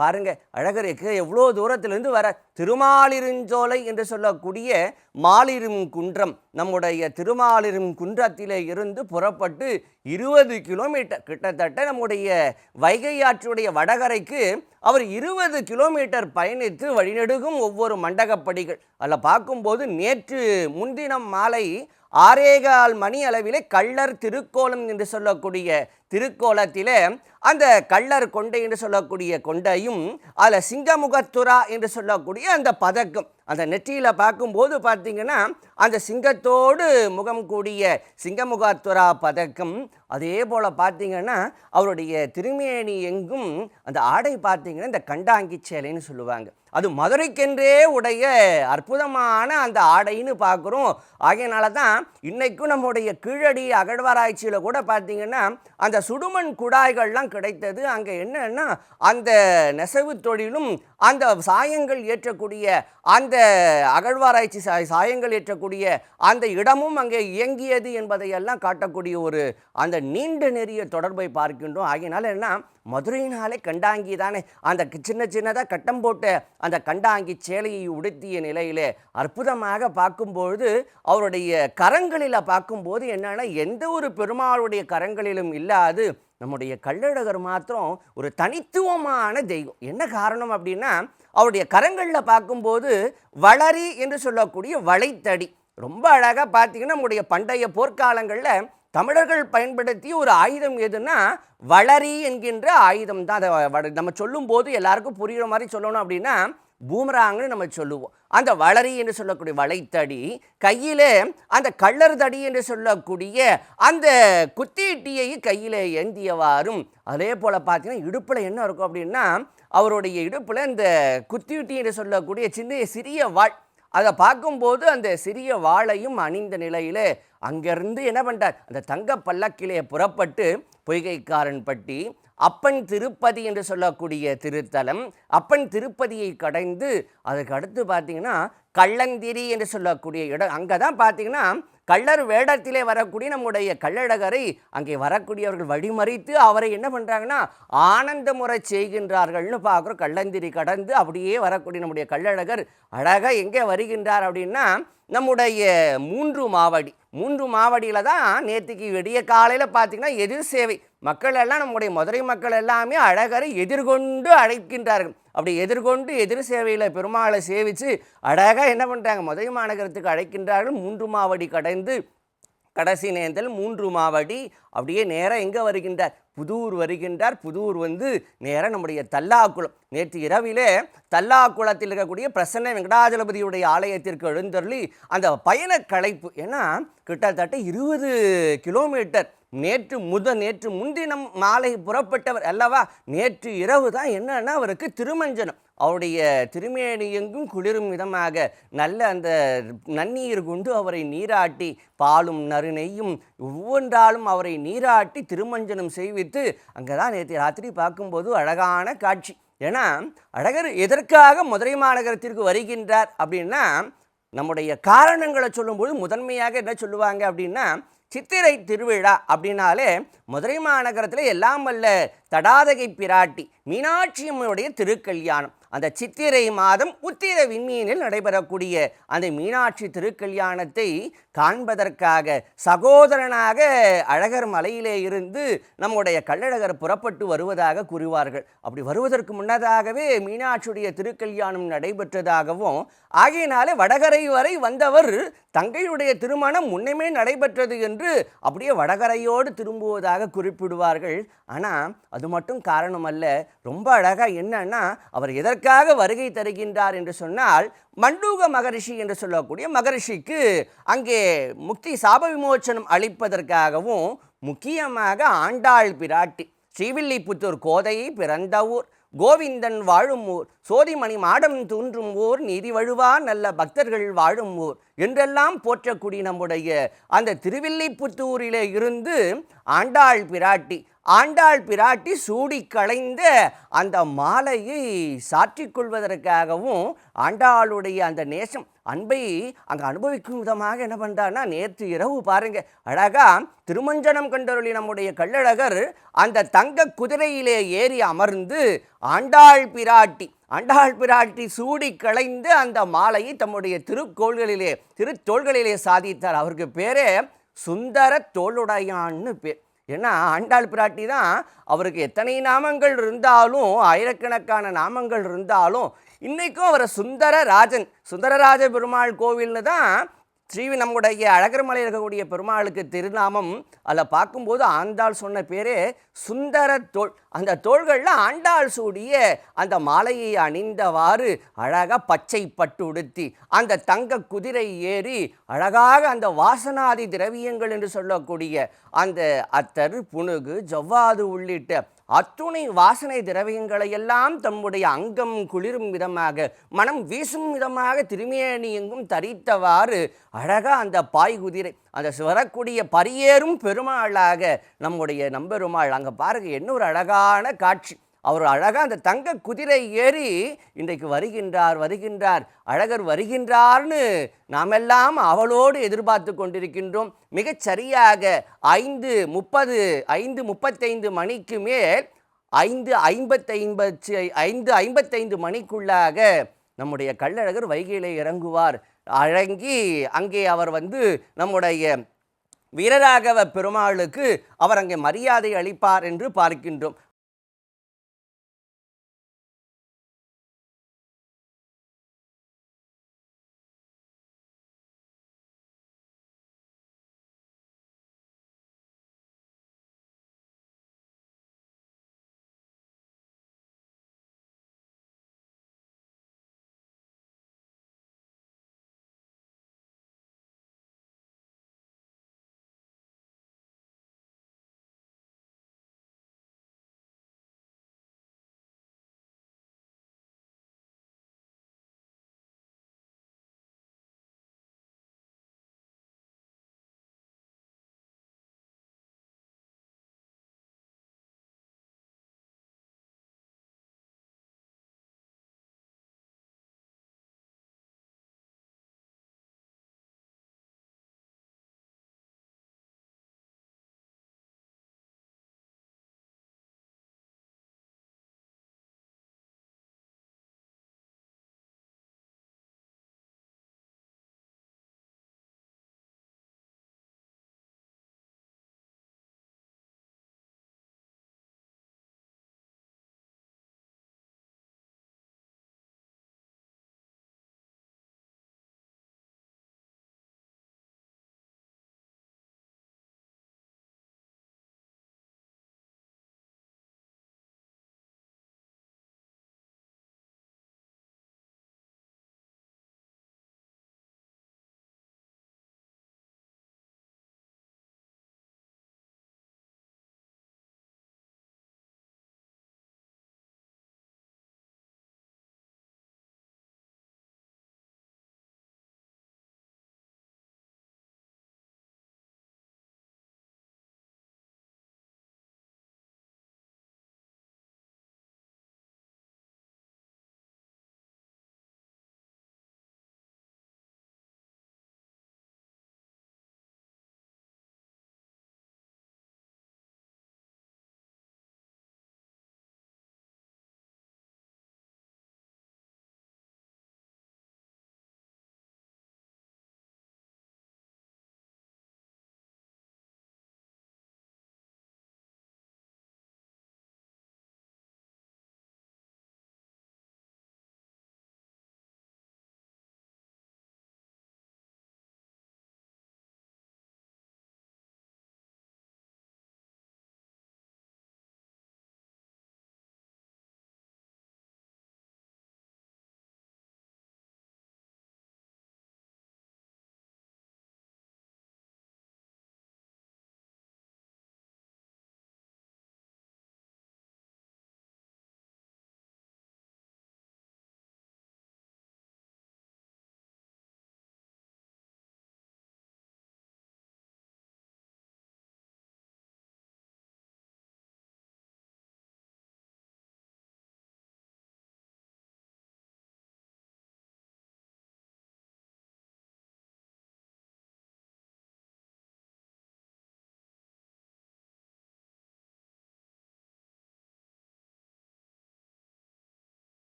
பாருங்க, அழகருக்கு எவ்வளோ தூரத்திலிருந்து வர திருமாலிருஞ்சோலை என்று சொல்லக்கூடிய மாலிரும் குன்றம், நம்முடைய திருமாலிரும் குன்றத்திலே இருந்து புறப்பட்டு 20 கிலோமீட்டர், கிட்டத்தட்ட நம்முடைய வைகை ஆற்றுடைய வடகரைக்கு அவர் 20 கிலோமீட்டர் பயணித்து வழிநெடுகும் ஒவ்வொரு மண்டகப்படிகள் அதில் பார்க்கும்போது நேற்று முன்தினம் மாலை 6:15 மணி அளவிலே கள்ளர் திருக்கோலம் என்று சொல்லக்கூடிய திருக்கோலத்திலே அந்த கள்ளர் கொண்டை என்று சொல்லக்கூடிய கொண்டையும் அதில் சிங்கமுகத்துரா என்று சொல்லக்கூடிய அந்த பதக்கம், அந்த நெற்றியில் பார்க்கும்போது பார்த்தீங்கன்னா அந்த சிங்கத்தோடு முகம் கூடிய சிங்கமுகத்துரா பதக்கம், அதே போல் பார்த்தீங்கன்னா அவருடைய திருமேனி எங்கும் அந்த ஆடை பார்த்தீங்கன்னா இந்த கண்டாங்கி சேலைன்னு சொல்லுவாங்க. அது மதுரைக்கென்றே உடைய அற்புதமான அந்த ஆடைன்னு பார்க்குறோம். ஆகையினால தான் இன்றைக்கும் நம்முடைய கீழடி அகழ்வாராய்ச்சியில் கூட பார்த்தீங்கன்னா அந்த சுடுமண் குடாய்கள்லாம் கிடைத்தது. அங்கே என்னன்னா அந்த நெசவு தொழிலும் அந்த சாயங்கள் ஏற்றக்கூடிய அந்த அகழ்வாராய்ச்சி சாயங்கள் ஏற்றக்கூடிய அந்த இடமும் அங்கே இயங்கியது என்பதையெல்லாம் காட்டக்கூடிய ஒரு அந்த நீண்ட நெறிய தொடர்பை பார்க்கின்றோம். ஆகையினால என்ன, மதுரையினாலே கண்டாங்கி தானே, அந்த சின்ன சின்னதாக கட்டம் போட்ட அந்த கண்டாங்கி சேலையை உடுத்திய நிலையிலே அற்புதமாக பார்க்கும்பொழுது அவருடைய கரங்களில் பார்க்கும்போது என்னன்னா எந்த ஒரு பெருமாளுடைய கரங்களிலும் இல்லாது நம்முடைய கள்ளழகர் மாத்திரம் ஒரு தனித்துவமான தெய்வம். என்ன காரணம் அப்படின்னா அவருடைய கரங்களில் பார்க்கும்போது வளரி என்று சொல்லக்கூடிய வளைத்தடி ரொம்ப அழகாக பார்த்தீங்கன்னா நம்முடைய பண்டைய போர்க்காலங்களில் தமிழர்கள் பயன்படுத்திய ஒரு ஆயுதம் எதுன்னா வளரி என்கின்ற ஆயுதம் தான். அதை நம்ம சொல்லும்போது எல்லாருக்கும் புரிகிற மாதிரி சொல்லணும் அப்படின்னா பூமராங்கன்னு நம்ம சொல்லுவோம். அந்த வளரி என்று சொல்லக்கூடிய வளைத்தடி, கையிலே அந்த கள்ளர் தடி என்று சொல்லக்கூடிய அந்த குத்தீட்டியை கையிலே ஏந்தியவாறும், அதே போல் பார்த்தீங்கன்னா இடுப்பில் என்ன இருக்கும் அப்படின்னா அவருடைய இடுப்பில் இந்த குத்தீட்டி என்று சொல்லக்கூடிய சிறிய வாள், அதை பார்க்கும்போது அந்த சிறிய வாளையும் அணிந்த நிலையிலே அங்கிருந்து என்ன பண்ணுறார், அந்த தங்க பல்லக்கிலே புறப்பட்டு பொய்கைக்காரன்பட்டி அப்பன் திருப்பதி என்று சொல்லக்கூடிய திருத்தலம், அப்பன் திருப்பதியை கடைந்து அதுக்கு அடுத்து பார்த்தீங்கன்னா கள்ளந்திரி என்று சொல்லக்கூடிய இடம், அங்கே தான் பார்த்தீங்கன்னா கள்ளர் வேடத்திலே வரக்கூடிய நம்முடைய கள்ளழகரை அங்கே வரக்கூடியவர்கள் வழிமறித்து அவரை என்ன பண்ணுறாங்கன்னா ஆனந்தமுறை செய்கின்றார்கள்னு பார்க்குறோம். கள்ளந்திரி கடந்து அப்படியே வரக்கூடிய நம்முடைய கள்ளழகர் அழகாக எங்கே வருகின்றார் அப்படின்னா நம்முடைய மூன்று மாவடியில் தான் நேற்றுக்கு விடிய காலையில் பார்த்திங்கன்னா எதிர் சேவை மக்கள் எல்லாம், நம்முடைய மதுரை மக்கள் எல்லாமே அழகரை எதிர்கொண்டு அழைக்கின்றார்கள். அப்படி எதிர்கொண்டு எதிர் சேவையில் பெருமாளை சேவித்து அழகாக என்ன பண்ணுறாங்க, மதுரை மாநகரத்துக்கு அழைக்கின்றார்கள். 3 மாவடி கடந்து கடைசி நேர்ந்தல் 3 மாவடி அப்படியே நேராக எங்கே வருகின்றார், புதூர் வருகின்றார். புதூர் வந்து நேராக நம்முடைய தல்லாக்குளம், நேற்று இரவிலே தல்லாக்குளத்தில் இருக்கக்கூடிய பிரசன்ன வெங்கடாஜலபதியுடைய ஆலயத்திற்கு எழுந்தருளி அந்த பயண களைப்பு, ஏன்னா கிட்டத்தட்ட 20 கிலோமீட்டர் நேற்று முன்தினம் மாலை புறப்பட்டவர் அல்லவா. நேற்று இரவு தான் என்னன்னா அவருக்கு திருமஞ்சனம், அவருடைய திருமேனி எங்கும் குளிரும் விதமாக நல்ல அந்த நன்னீர் கொண்டு அவரை நீராட்டி பாலும் நறுநெய்யும் ஒவ்வொன்றாலும் அவரை நீராட்டி திருமஞ்சனம் செய்வித்து அங்கே தான் நேற்று ராத்திரி பார்க்கும்போது அழகான காட்சி. ஏன்னா அழகர் எதற்காக மதுரை மாநகரத்திற்கு வருகின்றார் அப்படின்னா நம்முடைய காரணங்களை சொல்லும்போது முதன்மையாக என்ன சொல்லுவாங்க அப்படின்னா சித்திரை திருவிழா அப்படின்னாலே மதுரை மாநகரத்தில் எல்லாம் வல்ல தடாதகை பிராட்டி மீனாட்சி அம்மனுடைய திருக்கல்யாணம், அந்த சித்திரை மாதம் உத்திர விண்மீனில் நடைபெறக்கூடிய அந்த மீனாட்சி திருக்கல்யாணத்தை காண்பதற்காக சகோதரனாக அழகர் மலையிலே இருந்து நம்முடைய கள்ளழகர் புறப்பட்டு வருவதாக கூறுவார்கள். அப்படி வருவதற்கு முன்னதாகவே மீனாட்சியுடைய திருக்கல்யாணம் நடைபெற்றதாகவும், ஆகையினாலே வடகரை வரை வந்தவர் தங்கையுடைய திருமணம் முன்னமே நடைபெற்றது என்று அப்படியே வடகரையோடு திரும்புவதாக குறிப்பிடுவார்கள். ஆனால் அது மட்டும் காரணம் அல்ல, ரொம்ப அழகாக என்னன்னா அவர் எதற்காக வருகை தருகின்றார் என்று சொன்னால் மண்டூக மகரிஷி என்று சொல்லக்கூடிய மகரிஷிக்கு அங்கே முக்தி சாப விமோச்சனம் அளிப்பதற்காகவும், முக்கியமாக ஆண்டாள் பிராட்டி ஸ்ரீவில்லிபுத்தூர் கோதையை பிறந்த ஊர், கோவிந்தன் வாழும் ஊர், சோதிமணி மாடம் தூன்றும் ஊர், நீதி வழுவா நல்ல பக்தர்கள் வாழும் ஊர் என்றெல்லாம் போற்றக்கூடிய நம்முடைய அந்த திருவில்லிபுத்தூரிலே இருந்து ஆண்டாள் பிராட்டி சூடி களைந்த அந்த மாலையை சாற்றிக்கொள்வதற்காகவும் ஆண்டாளுடைய அந்த நேசம், அன்பை அங்கே அனுபவிக்கும் விதமாக என்ன பண்ணுறாருன்னா, நேற்று இரவு பாருங்க அழகா திருமஞ்சனம் கண்டருளி நம்முடைய கள்ளழகர் அந்த தங்க குதிரையிலே ஏறி அமர்ந்து ஆண்டாள் பிராட்டி சூடி களைந்து அந்த மாலையை தம்முடைய திருத்தோள்களிலே சாதித்தார். அவருக்கு பேரே சுந்தர தோளுடையான்னு பேர். ஏன்னா ஆண்டாள் பிராட்டி தான் அவருக்கு எத்தனை நாமங்கள் இருந்தாலும், ஆயிரக்கணக்கான நாமங்கள் இருந்தாலும், இன்றைக்கும் அவரை சுந்தரராஜ பெருமாள் கோவில்னு தான் நம்முடைய அழகர் மலையில் இருக்கக்கூடிய பெருமாளுக்கு திருநாமம். அதில் பார்க்கும்போது ஆண்டாள் சொன்ன பேரே சுந்தர தோள். அந்த தோள்களில் ஆண்டாள் சூடிய அந்த மாலையை அணிந்தவாறு அழகாக பச்சை பட்டு உடுத்தி அந்த தங்க குதிரை ஏறி அழகாக அந்த வாசனாதி திரவியங்கள் என்று சொல்லக்கூடிய அந்த அத்தர், புனுகு, ஜவ்வாது உள்ளிட்ட அத்துணை வாசனை திரவியங்களை எல்லாம் தம்முடைய அங்கம் குளிரும் விதமாக, மனம் வீசும் விதமாக திருமேனி எங்கும் தரித்தவாறு அழகா அந்த பாய்குதிரை, அந்த வரக்கூடிய பரியேறும் பெருமாளாக நம்முடைய நம்பெருமாள். அங்கே பாருங்க என்ன ஒரு அழகான காட்சி. அவர் அழகாக அந்த தங்க குதிரை ஏறி இன்றைக்கு வருகின்றார் அழகர் வருகின்றார்னு நாமெல்லாம் அவளோடு எதிர்பார்த்து கொண்டிருக்கின்றோம். மிகச்சரியாக 5:35 மணிக்கு மேல் 5:55 மணிக்குள்ளாக நம்முடைய கள்ளழகர் வைகையிலே இறங்குவார். அழங்கி அங்கே அவர் நம்முடைய வீரராகவ பெருமாளுக்கு அவர் அங்கே மரியாதை அளிப்பார் என்று பார்க்கின்றோம்.